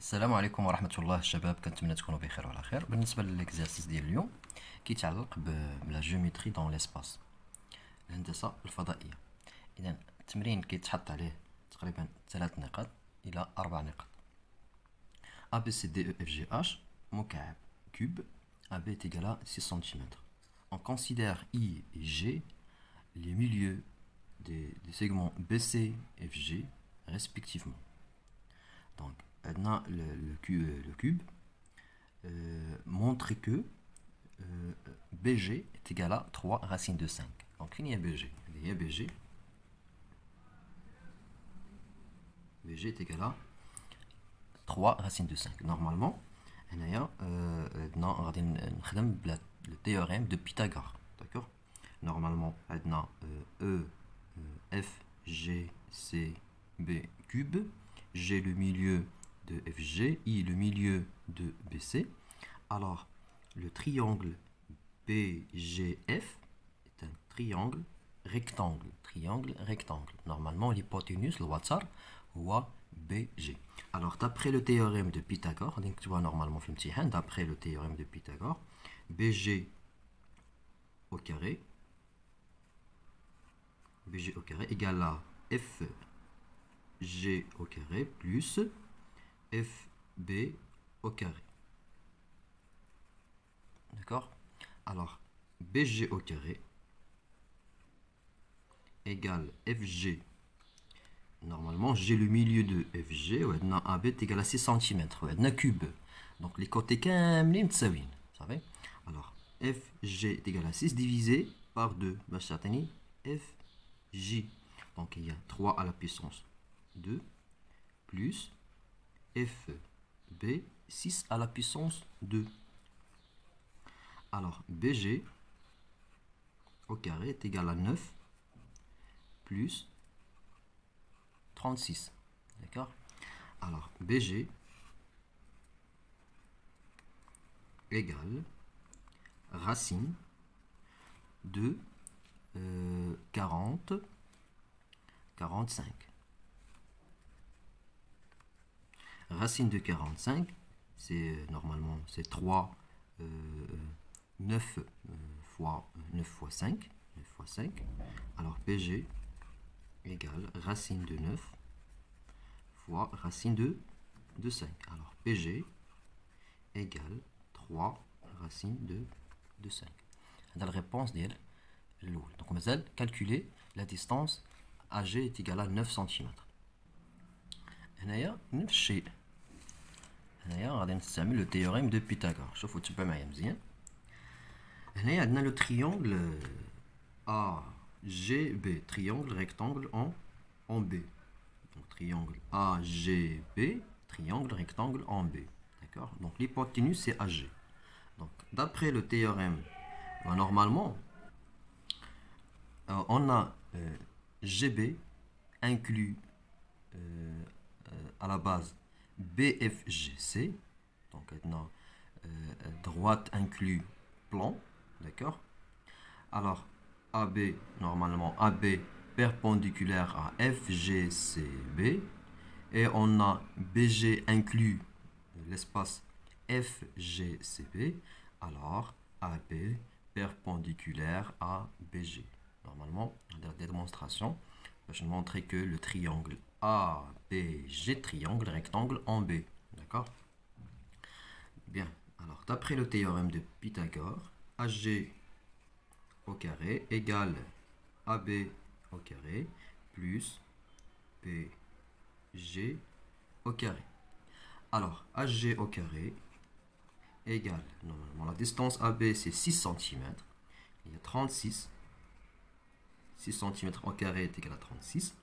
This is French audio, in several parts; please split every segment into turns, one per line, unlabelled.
السلام عليكم ورحمة الله الشباب، كنتمنى تكونوا بخير وعلى خير. بالنسبة للإكزارسيس ديال اليوم كيتعلق بلا جيومتري دون ليسباس، الهندسة الفضائية. إذا التمرين كيتحط عليه تقريبا 3 نقاط إلى 4 نقاط. A B C D E F G H مكعب cube AB est égal à 6 cm. On considère I et G les milieux des segments BC et FG respectivement. Donc, le cube montre que BG est égal à 3 racines de 5. Donc, il y a BG. BG est égal à 3 racines de 5. Normalement, on va le théorème de Pythagore. D'accord? Normalement, on a E, F, G, C, B cube. G le milieu de FG, I le milieu de BC. Alors, le triangle BGF est un triangle rectangle. Normalement, l'hypoténuse, le watsar, ou BG. Alors, d'après le théorème de Pythagore, tu vois normalement, d'après le théorème de Pythagore, BG au carré égale à FG au carré plus FB au carré. D'accord? Alors, BG au carré égale FG. Normalement, j'ai le milieu de FG, AB est égal à 6 cm, cube. Donc, les côtés كاملين متساويين. Vous savez? Alors, FG est égal à 6 divisé par 2. FJ. Donc, il y a 3 à la puissance 2 plus FB 6 à la puissance 2. Alors, BG au carré est égal à 9 plus 36. D'accord? Alors, BG égale racine de 45. Racine de 45, c'est normalement c'est 3, 9 fois 9 fois 5. Alors PG égale racine de 9 fois racine de 5. Alors PG égale 3 racine de 5. C'est la réponse de l'eau. Donc on va calculer la distance AG est égale à 9 cm. هنايا نفس الشيء. هنايا غادي نستعمل le théorème de Pythagore. شوفوا تبعوا معايا مزيان. هنايا عندنا le triangle AGB, triangle rectangle en B. Donc triangle AGB, triangle rectangle en B. D'accord? Donc l'hypoténuse c'est AG. Donc d'après le théorème, normalement on a GB inclus à la base BFGC, donc maintenant droite inclus plan, d'accord? Alors AB, normalement AB perpendiculaire à FGCB, et on a BG inclus l'espace FGCB, alors AB perpendiculaire à BG. Normalement, dans la démonstration, je vais montrer que le triangle ABG, triangle rectangle en B. D'accord? Bien. Alors, d'après le théorème de Pythagore, AG au carré égale AB au carré plus BG au carré. Alors, AG au carré égale, normalement, la distance AB c'est 6 cm. Il y a 36. 6 cm au carré est égal à 36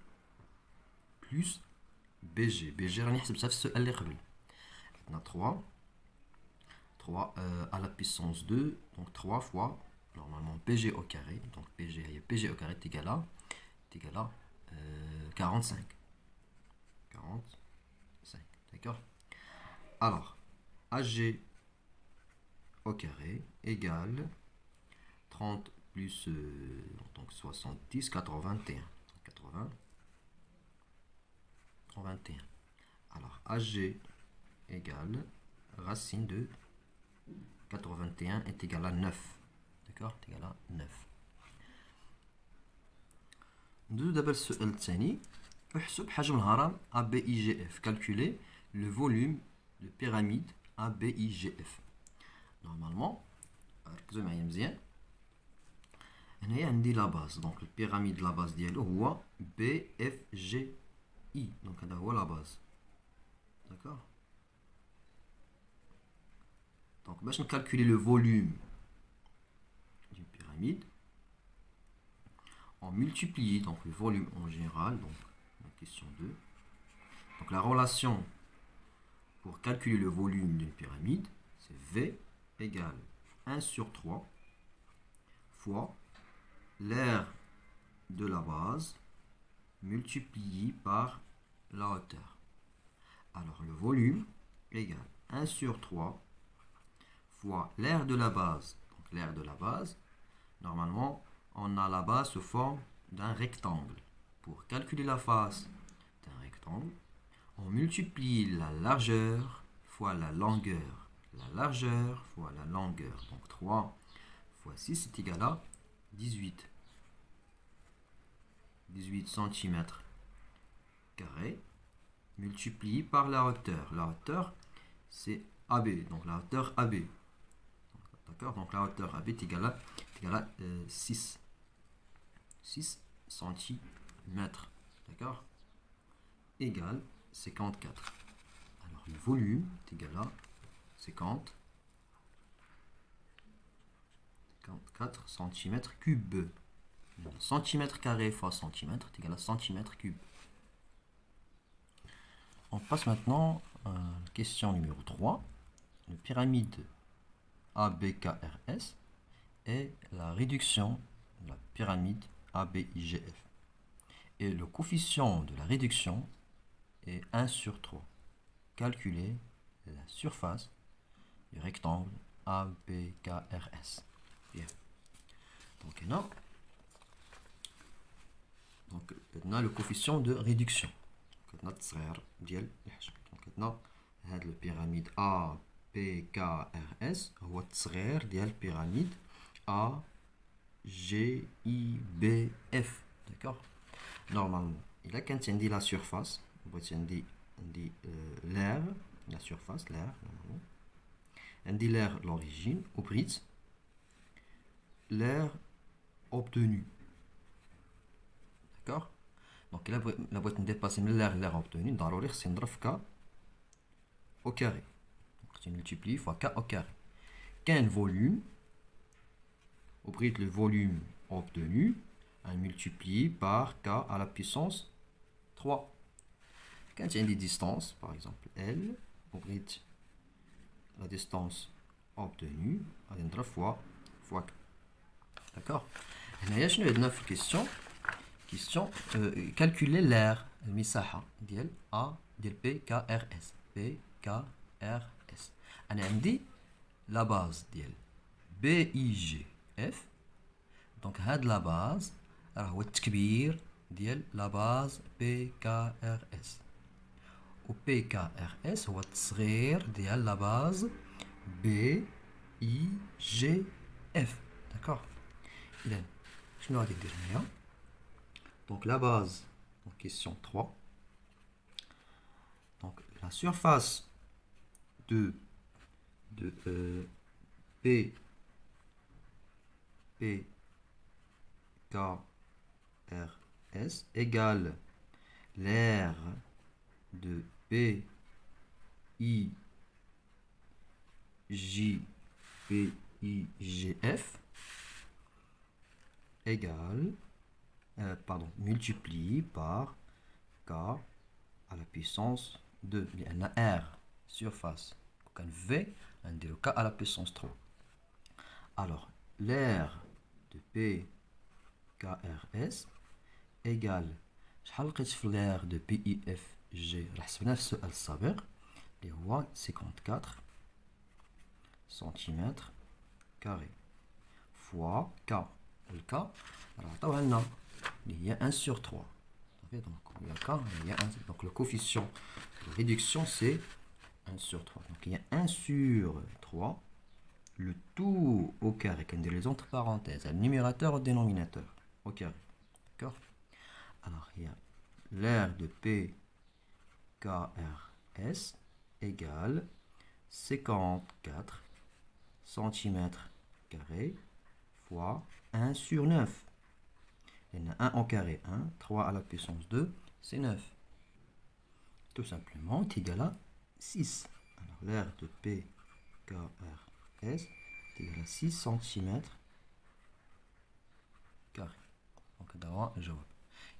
plus BG. BG, on a 3 à la puissance 2, donc 3 fois normalement BG au carré. Donc BG au carré est égal à 45. D'accord? Alors, AG au carré égale 30 plus donc 70, 81. 81. Alors AG égale racine de 81 est égal à 9. D'accord, est égal à 9. ندوزو دابا السؤال الثاني. احسب حجم الهرم ABIGF. Calculer le volume de pyramide ABIGF. Normalement, ركزوا معايا مزيان. هنايا عندي لا باز، دونك البيراميد لا باز ديالو هو BFGI. دونك هذا هو لا باز. داكوغ. Donc, باش نكالكولي le volume d'une pyramide, on multiplie donc le volume en général, donc la question 2. Donc la relation pour calculer le volume d'une pyramide, c'est V égale 1 sur 3 fois l'aire de la base multiplié par la hauteur. Alors le volume égale 1 sur 3 fois l'aire de la base. Donc l'aire de la base, normalement, on a la base sous forme d'un rectangle. Pour calculer la face d'un rectangle, on multiplie la largeur fois la longueur. La largeur fois la longueur. Donc 3 fois 6 est égal à 18. 18 cm carré multiplié par la hauteur. La hauteur, c'est AB. Donc la hauteur AB. D'accord, donc la hauteur AB est égale à 6 cm. D'accord, égale 54. Alors le volume est égal à 54 cm3. Centimètre carré fois centimètre est égal à centimètre cube. On passe maintenant à la question numéro 3. Une pyramide ABKRS et la réduction de la pyramide ABIGF. Et le coefficient de la réduction est 1 sur 3. Calculer la surface du rectangle ABKRS. Bien. Donc, on a le coefficient de réduction. Donc, on a la pyramide ABKRS هو التصغير ديال البيراميد AGIBF. D'accord. Normalement, il a quand عندي la surface, عندي l'air, la surface, l'air normalement. عندي l'air l'origine au brut, l'air obtenu. D'accord. Donc là بغيت نديباسي من l'air obtenu ضروري خصني نضرب في K au carré. Donc خصني multiplier fois K au carré. Qu'un volume au brut le volume obtenu est multiplié par K à la puissance 3. Quand il y a des distances, par exemple L, au brut la distance obtenue, on va fois K. D'accord. هنايا شنو عندنا في question calculer l'aire المساحة ديال A ديال PKRS. أنا عندي la base ديال BIGF. دونك هاد la base راه هو التكبير ديال la base PKRS. و PKRS هو التصغير ديال la base BIGF. D'accord. إذن شنو غادي ندير هنايا؟ Donc la base en question 3. Donc la surface de PKRS égale l'aire de BIGF égale multiplié par K à la puissance 2. لأن R surface وكان V نديرو K à la puissance 3. Alors l'aire de PKRS égale شحال لقيت في l'aire de BIFG راه حسبناه في السؤال السابق اللي هو 54 سنتيمتر كاري fois K. الK راه عطاوها لنا il y a 1 sur 3. Donc, il y a K, il y a 1. Donc le coefficient de réduction c'est 1 sur 3. Donc il y a 1 sur 3. Le tout au carré, qu'on dit les entre parenthèses, le numérateur au dénominateur, au carré. D'accord? Alors il y a l'aire de P KRS égale 54 centimètres carrés fois 1 sur 9. Il y en a 1 en carré, 1, 3 à la puissance 2, c'est 9. Tout simplement, est égal à 6. Alors l'aire de P KRS est égal à 6 centimètres carrés. Donc d'abord, le جواب.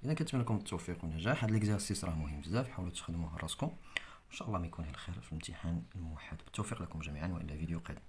إذا كنتمنى لكم التوفيق والنجاح. هذا الإكزارسيس راه مهم بزاف، حاولوا تخدموه راسكم. إن شاء الله ما يكون غير الخير في الامتحان الموحد. بالتوفيق لكم جميعا وإلى فيديو قادم.